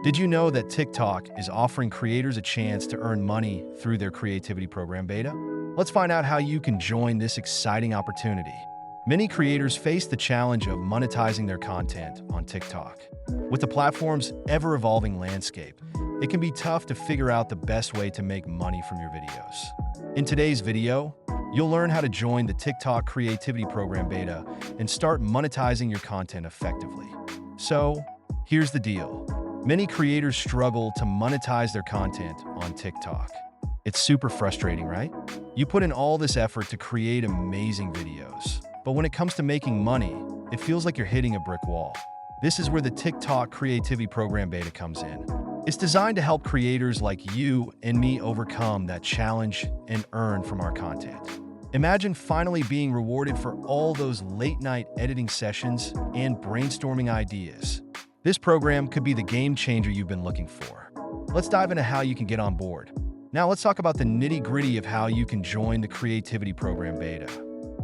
Did you know that TikTok is offering creators a chance to earn money through their creativity program beta? Let's find out how you can join this exciting opportunity. Many creators face the challenge of monetizing their content on TikTok. With the platform's ever-evolving landscape, it can be tough to figure out the best way to make money from your videos. In today's video, you'll learn how to join the TikTok creativity program beta and start monetizing your content effectively. So, here's the deal. Many creators struggle to monetize their content on TikTok. It's super frustrating, right? You put in all this effort to create amazing videos, but when it comes to making money, it feels like you're hitting a brick wall. This is where the TikTok creativity program beta comes in. It's designed to help creators like you and me overcome that challenge and earn from our content. Imagine finally being rewarded for all those late-night editing sessions and brainstorming ideas. This program could be the game changer you've been looking for. Let's dive into how you can get on board. Now let's talk about the nitty-gritty of how you can join the creativity program beta.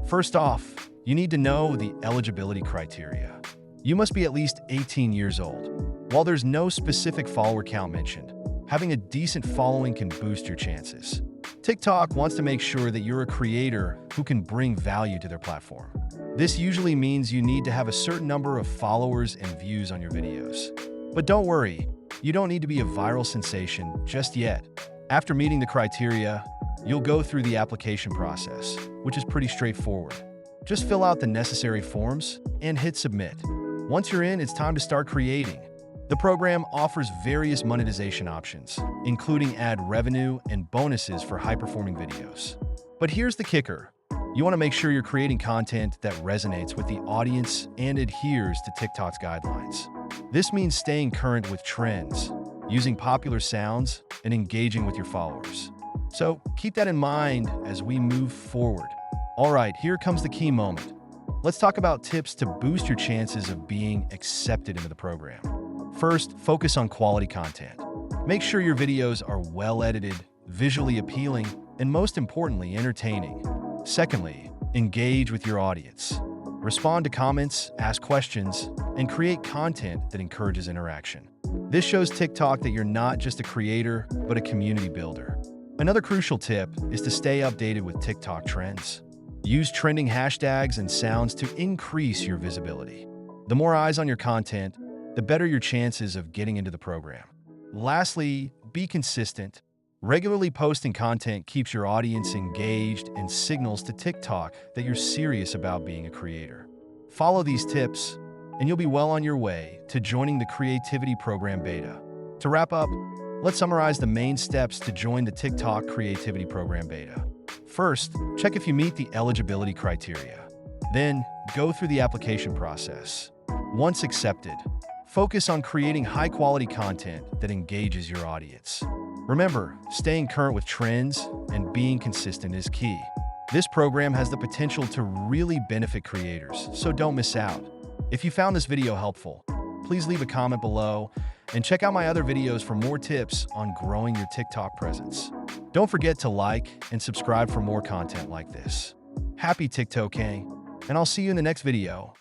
First off, you need to know the eligibility criteria. You must be at least 18 years old. While there's no specific follower count mentioned, having a decent following can boost your chances. TikTok wants to make sure that you're a creator who can bring value to their platform. This usually means you need to have a certain number of followers and views on your videos. But don't worry, you don't need to be a viral sensation just yet. After meeting the criteria, you'll go through the application process, which is pretty straightforward. Just fill out the necessary forms and hit submit. Once you're in, it's time to start creating. The program offers various monetization options, including ad revenue and bonuses for high-performing videos. But here's the kicker. You want to make sure you're creating content that resonates with the audience and adheres to TikTok's guidelines. This means staying current with trends, using popular sounds, and engaging with your followers. So keep that in mind as we move forward. All right, here comes the key moment. Let's talk about tips to boost your chances of being accepted into the program. First, focus on quality content. Make sure your videos are well-edited, visually appealing, and most importantly, entertaining. Secondly, engage with your audience. Respond to comments, ask questions, and create content that encourages interaction. This shows TikTok that you're not just a creator, but a community builder. Another crucial tip is to stay updated with TikTok trends. Use trending hashtags and sounds to increase your visibility. The more eyes on your content, the better your chances of getting into the program. Lastly, be consistent. Regularly posting content keeps your audience engaged and signals to TikTok that you're serious about being a creator. Follow these tips, and you'll be well on your way to joining the creativity program beta. To wrap up, let's summarize the main steps to join the TikTok creativity program beta. First, check if you meet the eligibility criteria. Then, go through the application process. Once accepted, focus on creating high-quality content that engages your audience. Remember, staying current with trends and being consistent is key. This program has the potential to really benefit creators, so don't miss out. If you found this video helpful, please leave a comment below and check out my other videos for more tips on growing your TikTok presence. Don't forget to like and subscribe for more content like this. Happy TikToking, and I'll see you in the next video.